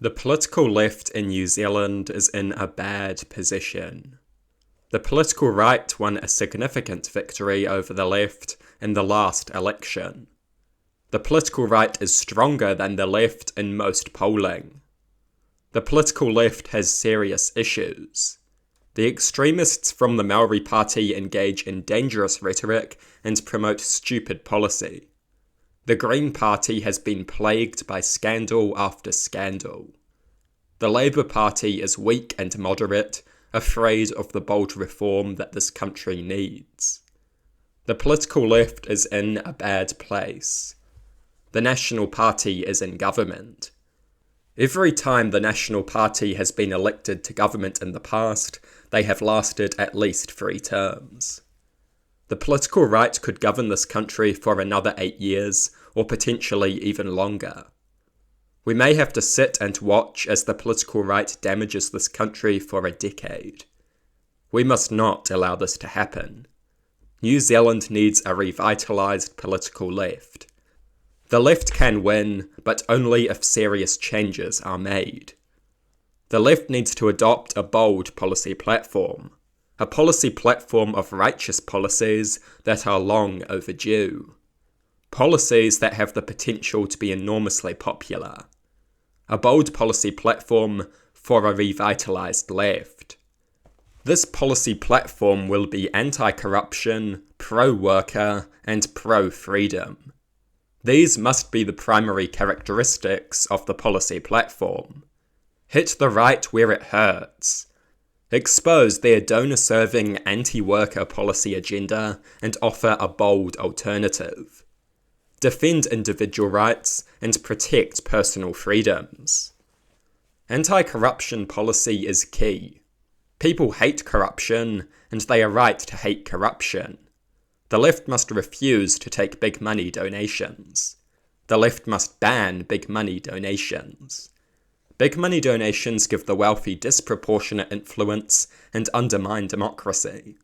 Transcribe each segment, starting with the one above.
The political left in New Zealand is in a bad position. The political right won a significant victory over the left in the last election. The political right is stronger than the left in most polling. The political left has serious issues. The extremists from the Maori Party engage in dangerous rhetoric and promote stupid policy. The Green Party has been plagued by scandal after scandal. The Labour Party is weak and moderate, afraid of the bold reform that this country needs. The political left is in a bad place. The National Party is in government. Every time the National Party has been elected to government in the past, they have lasted at least 3 terms. The political right could govern this country for another 8 years, or potentially even longer. We may have to sit and watch as the political right damages this country for a decade. We must not allow this to happen. New Zealand needs a revitalised political left. The left can win, but only if serious changes are made. The left needs to adopt a bold policy platform, a policy platform of righteous policies that are long overdue. Policies that have the potential to be enormously popular. A bold policy platform for a revitalised left. This policy platform will be anti-corruption, pro-worker, and pro-freedom. These must be the primary characteristics of the policy platform. Hit the right where it hurts. Expose their donor-serving anti-worker policy agenda and offer a bold alternative. Defend individual rights and protect personal freedoms. Anti-corruption policy is key. People hate corruption, and they are right to hate corruption. The left must refuse to take big money donations. The left must ban big money donations. Big money donations give the wealthy disproportionate influence and undermine democracy.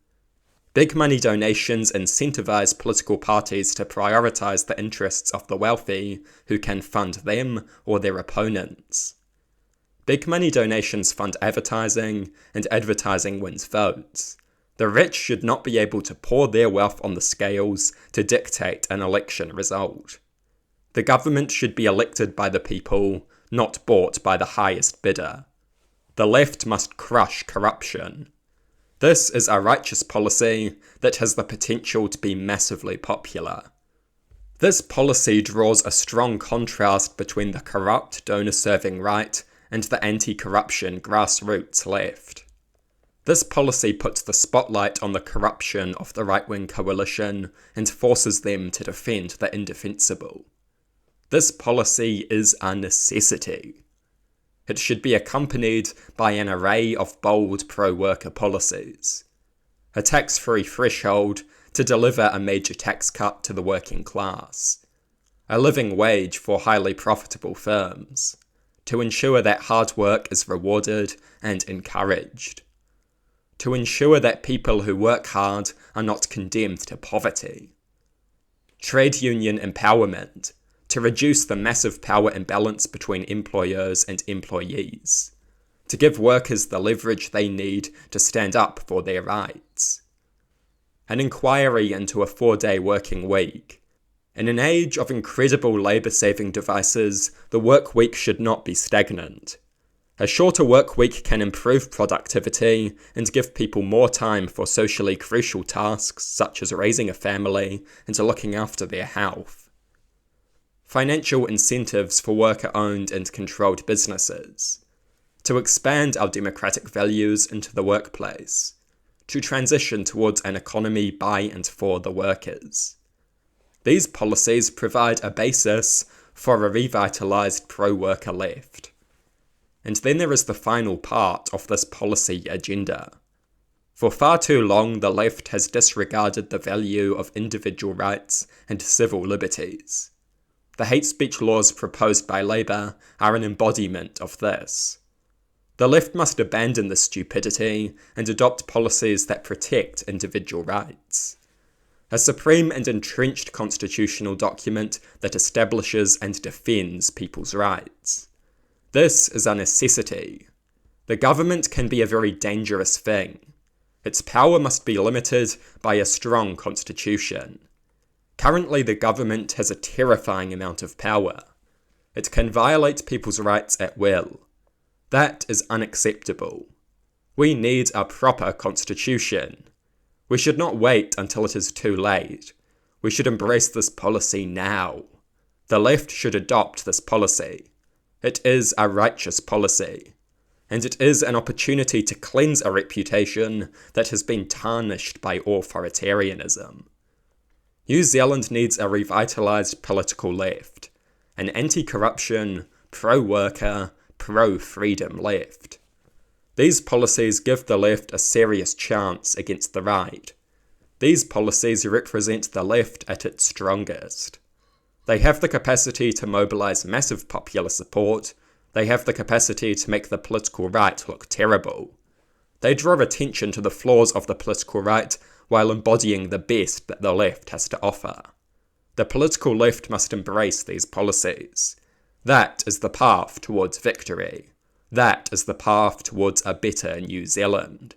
Big money donations incentivize political parties to prioritize the interests of the wealthy, who can fund them or their opponents. Big money donations fund advertising, and advertising wins votes. The rich should not be able to pour their wealth on the scales to dictate an election result. The government should be elected by the people, not bought by the highest bidder. The left must crush corruption. This is a righteous policy that has the potential to be massively popular. This policy draws a strong contrast between the corrupt donor-serving right and the anti-corruption grassroots left. This policy puts the spotlight on the corruption of the right-wing coalition and forces them to defend the indefensible. This policy is a necessity. It should be accompanied by an array of bold pro-worker policies. A tax-free threshold to deliver a major tax cut to the working class. A living wage for highly profitable firms. To ensure that hard work is rewarded and encouraged. To ensure that people who work hard are not condemned to poverty. Trade union empowerment. To reduce the massive power imbalance between employers and employees, to give workers the leverage they need to stand up for their rights. An inquiry into a 4-day working week. In an age of incredible labour-saving devices, the work week should not be stagnant. A shorter work week can improve productivity and give people more time for socially crucial tasks such as raising a family and looking after their health. Financial incentives for worker-owned and controlled businesses. To expand our democratic values into the workplace. To transition towards an economy by and for the workers. These policies provide a basis for a revitalised pro-worker left. And then there is the final part of this policy agenda. For far too long, the left has disregarded the value of individual rights and civil liberties. The hate speech laws proposed by Labour are an embodiment of this. The left must abandon this stupidity and adopt policies that protect individual rights. A supreme and entrenched constitutional document that establishes and defends people's rights. This is a necessity. The government can be a very dangerous thing. Its power must be limited by a strong constitution. Currently, the government has a terrifying amount of power. It can violate people's rights at will. That is unacceptable. We need a proper constitution. We should not wait until it is too late. We should embrace this policy now. The left should adopt this policy. It is a righteous policy. And it is an opportunity to cleanse a reputation that has been tarnished by authoritarianism. New Zealand needs a revitalised political left, an anti-corruption, pro-worker, pro-freedom left. These policies give the left a serious chance against the right. These policies represent the left at its strongest. They have the capacity to mobilise massive popular support. They have the capacity to make the political right look terrible. They draw attention to the flaws of the political right while embodying the best that the left has to offer. The political left must embrace these policies. That is the path towards victory. That is the path towards a better New Zealand.